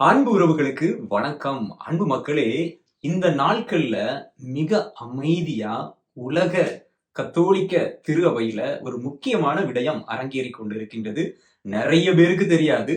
அன்பு உறவுகளுக்கு வணக்கம். அன்பு மக்களே, இந்த நாட்கள்ல மிக அமைதியா உலக கத்தோலிக்க திரு அவையில ஒரு முக்கியமான விடயம் அரங்கேறிக் கொண்டிருக்கின்றது. நிறைய பேருக்கு தெரியாது.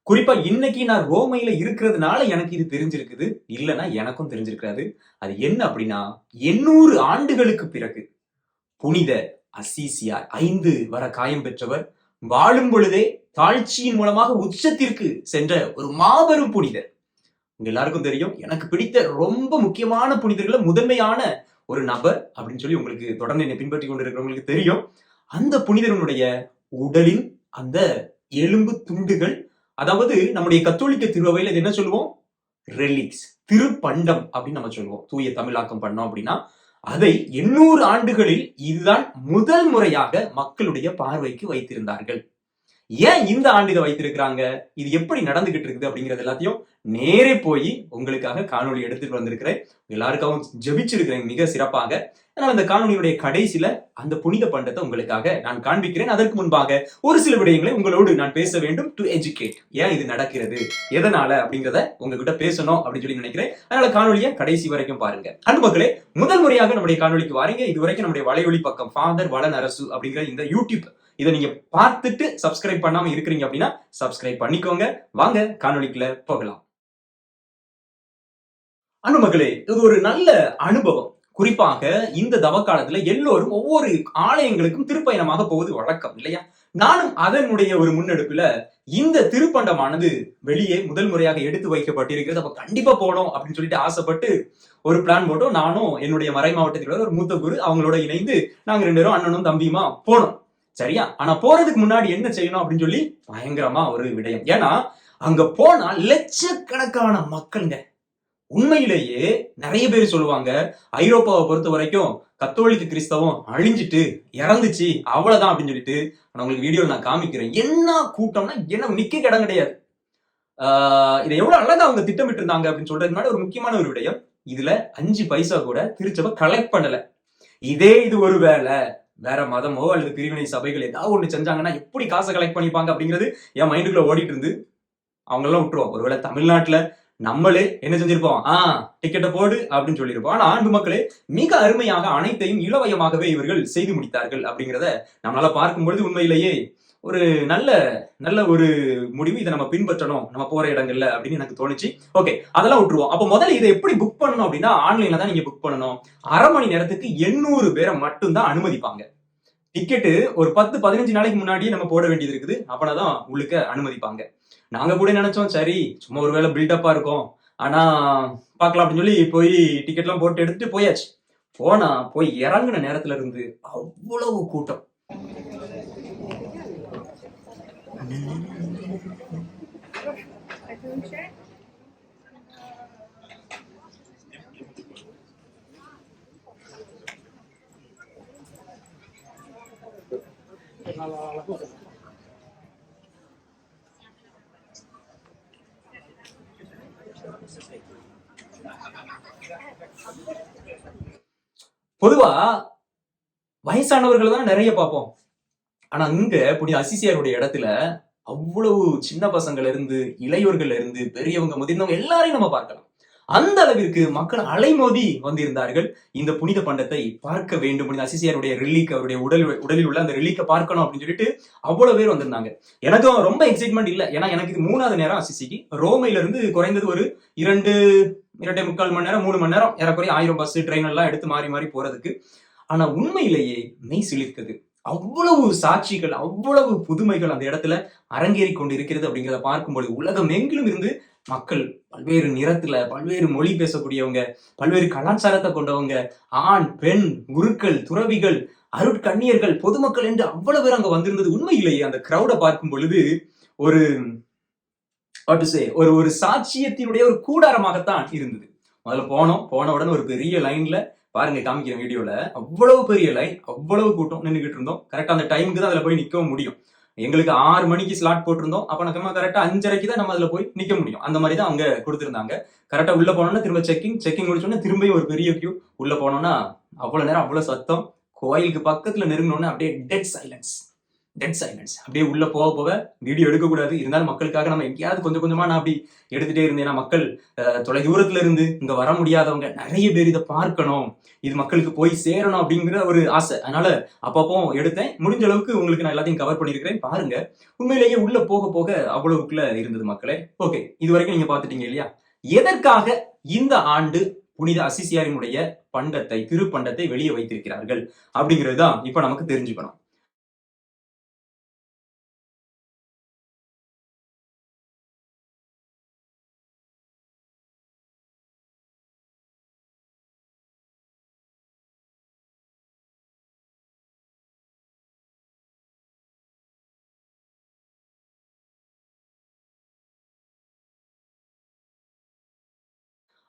குறிப்பா இன்னைக்கு நான் ரோமையில இருக்கிறதுனால எனக்கு இது தெரிஞ்சிருக்குது. இல்லன்னா எனக்கும் தெரிஞ்சிருக்காது. அது என்ன அப்படின்னா 800 ஆண்டுகளுக்கு பிறகு புனித அசிசியார் 5 வர காயம் பெற்றவர் வாழும் பொழுதே தாழ்ச்சியின் மூலமாக உச்சத்திற்கு சென்ற ஒரு மாபெரும் புனிதர். உங்க எல்லாருக்கும் தெரியும். எனக்கு பிடித்த ரொம்ப முக்கியமான புனிதர்கள முதன்மையான ஒரு நபர் அப்படின்னு சொல்லி உங்களுக்கு தொடர்ந்து என்னை பின்பற்றி கொண்டிருக்கிறவங்களுக்கு தெரியும். அந்த புனிதனுடைய உடலின் அந்த எலும்பு துண்டுகள், அதாவது நம்முடைய கத்தோலிக்க திருவையில இது என்ன சொல்லுவோம்? ரெலிக்ஸ், திருப்பண்டம் அப்படின்னு நம்ம சொல்லுவோம். தூய தமிழாக்கம் பண்ணோம் அப்படின்னா அதை 800 ஆண்டுகளில் இதுதான் முதல் முறையாக மக்களுடைய பார்வைக்கு வைத்திருந்தார்கள். ஏன் இந்த ஆண்டு இதை வைத்திருக்கிறாங்க, இது எப்படி நடந்துகிட்டு இருக்குது அப்படிங்கிறது எல்லாத்தையும் நேரே போய் உங்களுக்காக காணொலி எடுத்துட்டு வந்திருக்கிறேன். எல்லாருக்காகவும் ஜெபிச்சிருக்கிறேன் மிக சிறப்பாக. ஆனால் அந்த காணொலியுடைய கடைசியில அந்த புனித பண்டத்தை உங்களுக்காக நான் காண்பிக்கிறேன். அதற்கு முன்பாக ஒரு சில விடயங்களை உங்களோடு நான் பேச வேண்டும். டு எஜுகேட், ஏன் இது நடக்கிறது, எதனால அப்படிங்கிறத உங்ககிட்ட பேசணும் அப்படின்னு சொல்லி நினைக்கிறேன். அதனால காணொலியை கடைசி வரைக்கும் பாருங்க. அன்பு மக்களே, முதல் முறையாக நம்முடைய காணொலிக்கு வாரீங்க. இது வரைக்கும் நம்முடைய வலையொலி பக்கம் ஃபாதர் வளன் அரசு அப்படிங்கிற இந்த யூடியூப் இதை நீங்க பார்த்துட்டு சப்ஸ்கிரைப் பண்ணாம இருக்கிறீங்க அப்படின்னா சப்ஸ்கிரைப் பண்ணிக்கோங்க. வாங்க காணொலிக்குள்ள போகலாம். அன்பு மக்களே, இது ஒரு நல்ல அனுபவம். குறிப்பாக இந்த தவக்காலத்துல எல்லோரும் ஒவ்வொரு ஆலயங்களுக்கும் திருப்பயணமாக போவது வழக்கம் இல்லையா? நானும் அதனுடைய ஒரு முன்னெடுப்புல இந்த திருப்பண்டமானது வெளியே முதல் முறையாக எடுத்து வைக்கப்பட்டிருக்கிறது. அப்ப கண்டிப்பா போனோம் அப்படின்னு சொல்லிட்டு ஆசைப்பட்டு ஒரு பிளான் போட்டோம். நானும் என்னுடைய மறை மாவட்டத்தில் ஒரு மூத்த குரு அவங்களோட இணைந்து நாங்க 2 பேரும் அண்ணனும் தம்பியுமா போனோம். சரியா? ஆனா போறதுக்கு முன்னாடி என்ன செய்யணும் அப்படின்னு சொல்லி பயங்கரமா ஒரு விடயம். ஏன்னா அங்க போனா லட்சக்கணக்கான மக்களுங்க. உண்மையிலேயே நிறைய பேர் சொல்லுவாங்க, ஐரோப்பாவை பொறுத்த வரைக்கும் கத்தோலிக்க கிறிஸ்தவம் அழிஞ்சிட்டு இறந்துச்சு அவ்வளவுதான் அப்படின்னு சொல்லிட்டு. ஆனா உங்களுக்கு வீடியோல நான் காமிக்கிறேன். என்ன கூட்டம்னா என்ன நிக்க இடம் கிடையாது. இதை எவ்வளவு அழகா அவங்க திட்டமிட்டு இருந்தாங்க அப்படின்னு சொல்றதுக்கு முன்னாடி ஒரு முக்கியமான ஒரு விடயம். இதுல 5 பைசா கூட திருச்சபை கலெக்ட் பண்ணல. இது ஒரு வேலை வேற மதமோ அல்லது பிரிவினை சபைகள் ஏதாவது ஒண்ணு செஞ்சாங்கன்னா எப்படி காசை கலெக்ட் பண்ணிப்பாங்க அப்படிங்கிறது என் மைண்டுக்குள்ள ஓடிட்டு இருந்து அவங்க எல்லாம் விட்டுருவோம். ஒருவேளை தமிழ்நாட்டுல நம்மளே என்ன செஞ்சிருப்போம், டிக்கெட்டை போடு அப்படின்னு சொல்லியிருப்போம். ஆனா அன்பு மக்களே, மிக அருமையாக அனைத்தையும் இலவயமாகவே இவர்கள் செய்து முடித்தார்கள் அப்படிங்கிறத நம்மளால பார்க்கும்பொழுது உண்மையிலேயே ஒரு நல்ல நல்ல ஒரு முடிவு. இதை நம்ம பின்பற்றணும் நம்ம போற இடங்கள்ல அப்படின்னு எனக்கு தோணுச்சு. ஓகே, அதெல்லாம் விட்டுருவோம். அப்ப முதல்ல இதை எப்படி புக் பண்ணணும் அப்படின்னா ஆன்லைன்ல தான் நீங்க புக் பண்ணணும். 1/2 மணி நேரத்துக்கு 800 பேரை மட்டும்தான் அனுமதிப்பாங்க. டிக்கெட்டு ஒரு 10-15 நாளைக்கு முன்னாடியே நம்ம போட வேண்டியது இருக்குது. அப்பனாதான் உள்ளுக்க அனுமதிப்பாங்க. நாங்க கூட நினைச்சோம், சரி சும்மா ஒரு வேளை பில்டப்பா இருக்கும், ஆனா பாக்கலாம் அப்படின்னு சொல்லி போய் டிக்கெட் எல்லாம் போட்டு எடுத்துட்டு போயாச்சு. போய் இறங்குன நேரத்துல இருந்து அவ்வளவு கூட்டம். பொதுவா வயசானவர்கள் தான் நிறைய பார்ப்போம். ஆனா இங்க புனித அசிசியாருடைய இடத்துல அவ்வளவு சின்ன பசங்கள்ல இருந்து இளையோர்கள் இருந்து பெரியவங்க முதிர்ந்தவங்க எல்லாரையும் நம்ம பார்க்கலாம். அந்த அளவிற்கு மக்கள் அலைமோதி வந்திருந்தார்கள். இந்த புனித பண்டத்தை பார்க்க வேண்டும், புனித அசிசியாருடைய ரிலீக், அவருடைய உடலில் உள்ள அந்த ரிலீக்கை பார்க்கணும் அப்படின்னு சொல்லிட்டு அவ்வளவு பேர் வந்திருந்தாங்க. எனக்கும் ரொம்ப எக்ஸைட்மெண்ட் இல்லை. ஏன்னா எனக்கு இது 3வது நேரம் அசிசிக்கு. ரோமையில இருந்து குறைந்தது ஒரு 2-2.25 மணி நேரம் 3 மணி நேரம் ஏறக்குறைய 1000 பஸ் ட்ரெயின் எல்லாம் எடுத்து மாறி மாறி போறதுக்கு. ஆனா உண்மையிலேயே மெய் சிலிர்க்குது. அவ்வளவு சாட்சிகள், அவ்வளவு புதுமைகள் அந்த இடத்துல அரங்கேறி கொண்டு இருக்கிறது அப்படிங்கிறத பார்க்கும்போது உலகம் எங்கிலும் இருந்து மக்கள் பல்வேறு நிறத்துல, பல்வேறு மொழி பேசக்கூடியவங்க, பல்வேறு கலாச்சாரத்தை கொண்டவங்க, ஆண் பெண் குருக்கள், துறவிகள், அருட்கண்ணியர்கள், பொதுமக்கள் என்று அவ்வளவு பேர் அங்க வந்திருந்தது. உண்மையிலேயே அந்த கிரௌட பார்க்கும் பொழுது ஒரு ஒரு சாட்சியத்தினுடைய ஒரு கூடாரமாகத்தான் இருந்தது. முதல்ல போன உடனே ஒரு பெரிய லைன்ல பாருங்க, காமிக்கிற வீடியோல அவ்வளவு பெரிய லைன், அவ்வளவு கூட்டம் நின்றுகிட்டு இருந்தோம். கரெக்டா அந்த டைமுக்கு தான் அதுல போய் நிக்கவும் முடியும். எங்களுக்கு 6 மணிக்கு ஸ்லாட் போட்டிருந்தோம். அப்ப நம்ம கரெக்டா 5:30க்கு தான் நம்ம அதுல போய் நிக்க முடியும். அந்த மாதிரி தான் அவங்க கொடுத்திருந்தாங்க. கரெக்டா உள்ள போனோம்னா திரும்ப செக்கிங் முடிச்சோன்னா திரும்பியும் ஒரு பெரிய கியூ. உள்ள போனோம்னா அவ்வளவு நேரம் அவ்வளவு சத்தம். கோயிலுக்கு பக்கத்துல நெருங்கினோன்னு அப்படியே டெட் சைலன்ஸ். Dead silence. அப்படியே உள்ள போக போக வீடியோ எடுக்கக்கூடாது, இருந்தாலும் மக்களுக்காக நம்ம எங்கேயாவது கொஞ்சம் கொஞ்சமா நான் அப்படி எடுத்துட்டே இருந்தேன். ஏன்னா மக்கள் தொலை தூரத்துல இருந்து இங்க வர முடியாதவங்க நிறைய பேர் இதை பார்க்கணும், இது மக்களுக்கு போய் சேரணும் அப்படிங்கிற ஒரு ஆசை. அதனால அப்பப்போ எடுத்தேன். முடிஞ்ச அளவுக்கு உங்களுக்கு நான் எல்லாத்தையும் கவர் பண்ணியிருக்கிறேன், பாருங்க. உண்மையிலேயே உள்ள போக போக அவ்வளவுக்குள்ள இருந்தது மக்களே. ஓகே, இது வரைக்கும் நீங்க பாத்துட்டீங்க இல்லையா? எதற்காக இந்த ஆண்டு புனித அசிசியாரினுடைய பண்டத்தை, திருப்பண்டத்தை வெளியே வைத்திருக்கிறார்கள் அப்படிங்கிறது தான் இப்ப நமக்கு தெரிஞ்சுக்கணும்.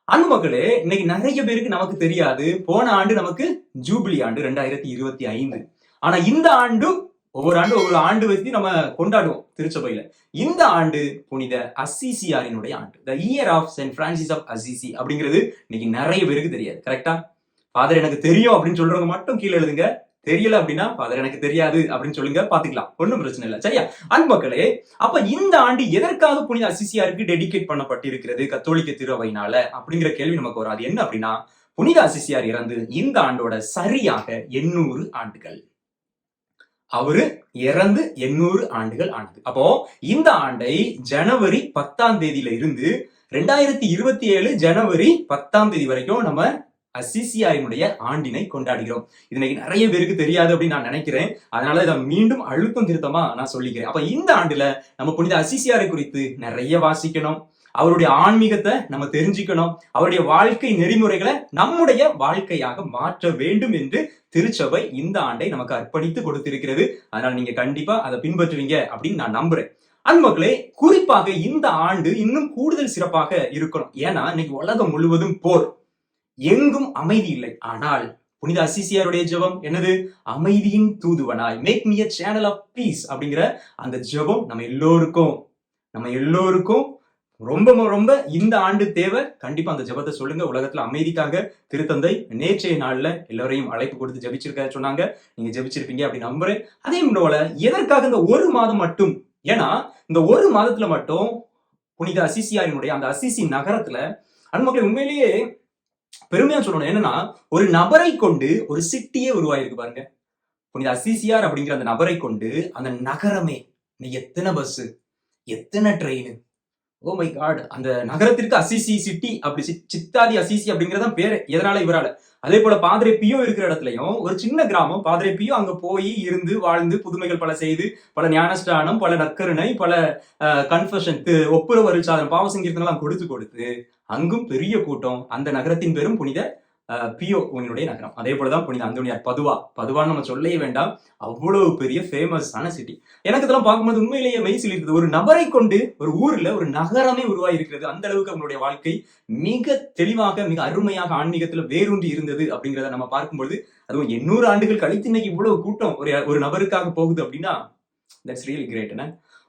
அன்பு மக்களே, இன்னைக்கு நிறைய பேருக்கு நமக்கு தெரியாது. போன ஆண்டு நமக்கு ஜூபிலி ஆண்டு 2025. ஆனா இந்த ஆண்டு ஒவ்வொரு ஆண்டு வச்சு நம்ம கொண்டாடுவோம் திருச்சபையில. இந்த ஆண்டு புனித அசிசியாரினுடைய ஆண்டு, the year of Saint Francis of Assisi அப்படிங்கிறது இன்னைக்கு நிறைய பேருக்கு தெரியாது. கரெக்டா? ஃபாதர் எனக்கு தெரியும் அப்படின்னு சொல்றவங்க மட்டும் கீழே எழுதுங்க. தெரியல அப்படின்னா ஃபாதர் எனக்கு தெரியாது அப்படின்னு சொல்லுங்க, பாத்துக்கலாம், ஒன்றும் பிரச்சனை இல்லை. சரியா அன்பு மக்களே? அப்ப இந்த ஆண்டு எதற்காக புனித அசிசியாருக்கு டெடிகேட் பண்ணப்பட்டிருக்கிறது கத்தோலிக்க திருவையினால அப்படிங்கிற கேள்வி நமக்கு வரும். அது என்ன அப்படின்னா, புனித அசிசியார் இறந்து இந்த ஆண்டோட சரியாக 800 ஆண்டுகள். அவரு இறந்து 800 ஆண்டுகள் ஆனது. அப்போ இந்த ஆண்டை ஜனவரி 10ஆம் தேதியில இருந்து 2027 ஜனவரி 10ஆம் தேதி வரைக்கும் நம்ம அசிசியாரினுடைய ஆண்டினை கொண்டாடுகிறோம். இது நிறைய பேருக்கு தெரியாது அப்படின்னு நான் நினைக்கிறேன். அதனால இதை மீண்டும் அழுத்தம் திருத்தமா நான் சொல்லிக்கிறேன். அப்ப இந்த ஆண்டுல நம்ம புனித அசிசியாரை குறித்து நிறைய வாசிக்கணும், அவருடைய ஆன்மீகத்தை நம்ம தெரிஞ்சுக்கணும், அவருடைய வாழ்க்கை நெறிமுறைகளை நம்முடைய வாழ்க்கையாக மாற்ற வேண்டும் என்று திருச்சபை இந்த ஆண்டை நமக்கு அர்ப்பணித்து கொடுத்திருக்கிறது. அதனால நீங்க கண்டிப்பா அதை பின்பற்றுவீங்க அப்படின்னு நான் நம்புறேன். அன்பர்களே, குறிப்பாக இந்த ஆண்டு இன்னும் கூடுதல் சிறப்பாக இருக்கணும். ஏன்னா இன்னைக்கு உலகம் முழுவதும் போர், எங்கும் அமைதி இல்லை. ஆனால் புனித அசிசியாருடைய ஜெபம் என்னது? அமைதியின் தூதுவனாய், make me a channel of peace அப்படிங்கிற அந்த ஜெபம் நம்ம எல்லோருக்கும் ரொம்ப ரொம்ப இந்த ஆண்டு தேவை. கண்டிப்பா அந்த ஜெபத்தை சொல்லுங்க. உலகத்துல அமைதிக்காக திருத்தந்தை நேற்றைய நாள்ல எல்லாரையும் அழைப்பு கொடுத்து ஜெபிச்சிருக்க சொன்னாங்க. நீங்க ஜெபிச்சிருப்பீங்க அப்படி நம்புறேன். அதே போல எதற்காக இந்த ஒரு மாதம் மட்டும்? ஏன்னா இந்த ஒரு மாதத்துல மட்டும் புனித அசிசியாரினுடைய அந்த அசிசி நகரத்துல அன்பர்களே உண்மையிலேயே பெருமையா சொல்லணும். என்னன்னா ஒரு நபரை கொண்டு ஒரு சிட்டியே உருவாயிருக்கு பாருங்க. புனித அசிசியார் அப்படிங்கிற அந்த நபரை கொண்டு அந்த நகரமே, எத்தனை பஸ், எத்தனை ட்ரெயின், ஓ மை காட். அந்த நகரத்திற்கு அசிசி சிட்டி அப்படி சித்தாதி அசிசி அப்படிங்கறத பேரு. எதனால? இவரால. அதே போல பாதிரே பியோ இருக்கிற இடத்துலயும் ஒரு சின்ன கிராமம், பாதிரே பியோ அங்க போய் இருந்து வாழ்ந்து புதுமைகள் பல செய்து, பல ஞானஸ்தானம், பல நற்கருணை, பல கன்ஃபெஷன், ஒப்புரவு சாதனம், பாவ சங்கீர்த்தனெல்லாம் கொடுத்து அங்கும் பெரிய கூட்டம். அந்த நகரத்தின் பேரும் புனித பியோ உன்னுடைய நகரம். அதே போலதான் புனித அந்தோனியார் பதுவான்னு நம்ம சொல்லவே வேண்டாம். அவ்வளவு பெரிய ஃபேமஸான சிட்டி. எனக்கு இதெல்லாம் பார்க்கும்போது உண்மையிலேயே மெய்சில் இருக்குது. ஒரு நபரை கொண்டு ஒரு ஊர்ல ஒரு நகரமே உருவாகி இருக்கிறது. அந்த அளவுக்கு அவங்களுடைய வாழ்க்கை மிக தெளிவாக, மிக அருமையாக ஆன்மீகத்துல வேரூன்றி இருந்தது அப்படிங்கிறத நம்ம பார்க்கும்போது, அதுவும் 800 ஆண்டுகள் கழித்து இன்னைக்கு இவ்வளவு கூட்டம் ஒரு நபருக்காக போகுது அப்படின்னா தட்ஸ் ரியலி கிரேட்.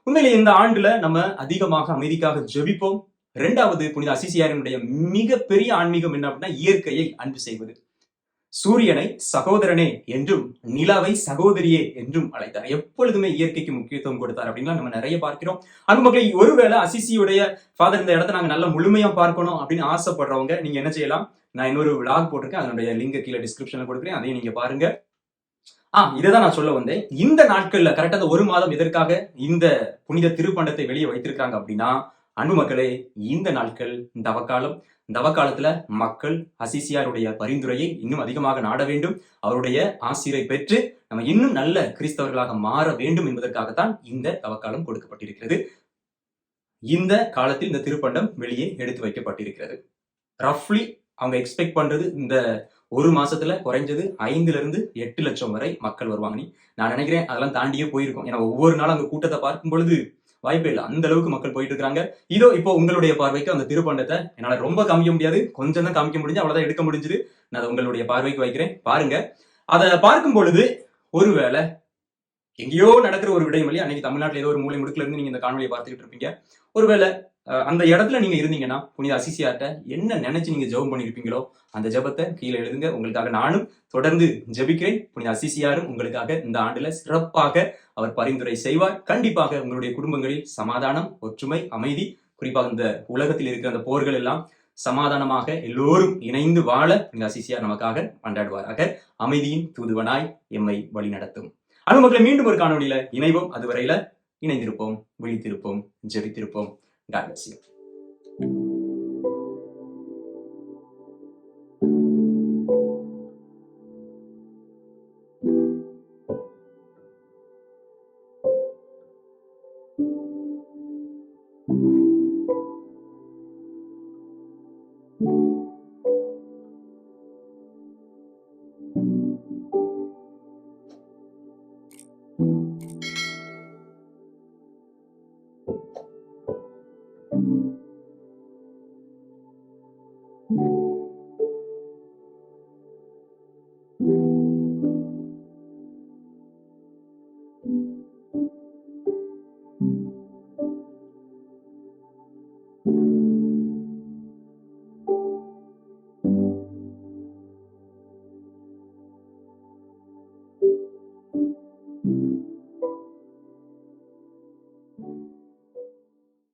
உண்மையிலேயே இந்த ஆண்டுல நம்ம அதிகமாக அமைதிக்காக ஜெபிப்போம். இரண்டாவது, புனித அசிசியாரினுடைய மிகப்பெரிய ஆன்மீகம் என்ன அப்படின்னா இயற்கையை அன்பு செய்வது. சூரியனை சகோதரனே என்றும் நிலாவை சகோதரியே என்றும் அழைத்தார். எப்பொழுதுமே இயற்கைக்கு முக்கியத்துவம் கொடுத்தார் அப்படின்னா நம்ம நிறைய பார்க்கிறோம். அன்பு மக்களை, ஒருவேளை அசிசியுடைய ஃபாதர் இந்த இடத்த நாங்க நல்ல முழுமையா பார்க்கணும் அப்படின்னு ஆசைப்படுறவங்க நீங்க என்ன செய்யலாம்? நான் இன்னொரு விளாக் போட்டிருக்கேன், அதனுடைய லிங்க் கீழே டிஸ்கிரிப்ஷன்ல கொடுக்குறேன், அதையும் நீங்க பாருங்க. இதைதான் நான் சொல்ல வந்தேன். இந்த நாட்கள்ல கரெக்டா ஒரு மாதம் எதற்காக இந்த புனித திருப்பண்டத்தை வெளியே வைத்திருக்காங்க அப்படின்னா, அன்பு மக்களே, இந்த நாட்கள் தவக்காலத்துல மக்கள் அசிசியாருடைய பரிந்துரையை இன்னும் அதிகமாக நாட வேண்டும், அவருடைய ஆசிரை பெற்று நம்ம இன்னும் நல்ல கிறிஸ்தவர்களாக மாற வேண்டும் என்பதற்காகத்தான் இந்த தவக்காலம் கொடுக்கப்பட்டிருக்கிறது. இந்த காலத்தில் இந்த திருப்பண்டம் வெளியே எடுத்து வைக்கப்பட்டிருக்கிறது. ரஃப்லி அவங்க எக்ஸ்பெக்ட் பண்றது இந்த ஒரு மாசத்துல குறைஞ்சது 5-8 லட்சம் வரை மக்கள் வருவாங்க. நான் நினைக்கிறேன் அதெல்லாம் தாண்டியே போயிருக்கும். ஏன்னா ஒவ்வொரு நாளும் அந்த கூட்டத்தை பார்க்கும் பொழுது வாய்ப்பே இல்லை, அந்த அளவுக்கு மக்கள் போயிட்டு இருக்காங்க. இதோ இப்போ உங்களுடைய பார்வைக்கு அந்த திருப்பண்டத்தை என்னால ரொம்ப காமிக்க முடியாது, கொஞ்சம் தான் காமிக்க முடிஞ்சு, அவ்வளவுதான் எடுக்க முடிஞ்சது. நான் அதை உங்களுடைய பார்வைக்கு வைக்கிறேன், பாருங்க. அதை பார்க்கும் பொழுது ஒருவேளை எங்கேயோ நடக்கிற ஒரு விடயம் இல்லையா, அன்னைக்கு தமிழ்நாட்டில் ஏதோ ஒரு மூலை முடுக்குல இருந்து நீங்க இந்த காணொலியை பார்த்துக்கிட்டு இருப்பீங்க. ஒருவேளை அந்த இடத்துல நீங்க இருந்தீங்கன்னா புனித அசிசியார்ட்ட என்ன நினைச்சு நீங்க ஜெபம் பண்ணிருப்பீங்களோ அந்த ஜெபத்தை கீழே எழுதுங்க. உங்களுக்காக நானும் தொடர்ந்து ஜெபிக்கிறேன். புனித அசிசியாரும் உங்களுக்காக இந்த ஆண்டுல சிறப்பாக அவர் பரிந்துரை செய்வார். கண்டிப்பாக உங்களுடைய குடும்பங்களில் சமாதானம், ஒற்றுமை, அமைதி, குறிப்பாக இந்த உலகத்தில் இருக்கிற அந்த போர்கள் எல்லாம் சமாதானமாக எல்லோரும் இணைந்து வாழ இந்த அசிசியார் நமக்காக கொண்டாடுவாராக. அமைதியின் தூதுவனாய் எம்மை வழி நடத்தும். அன்பு மக்களை, மீண்டும் ஒரு காணொலியில இணைவோம். அதுவரையில இணைந்திருப்போம், விழித்திருப்போம், ஜெபித்திருப்போம். God bless you.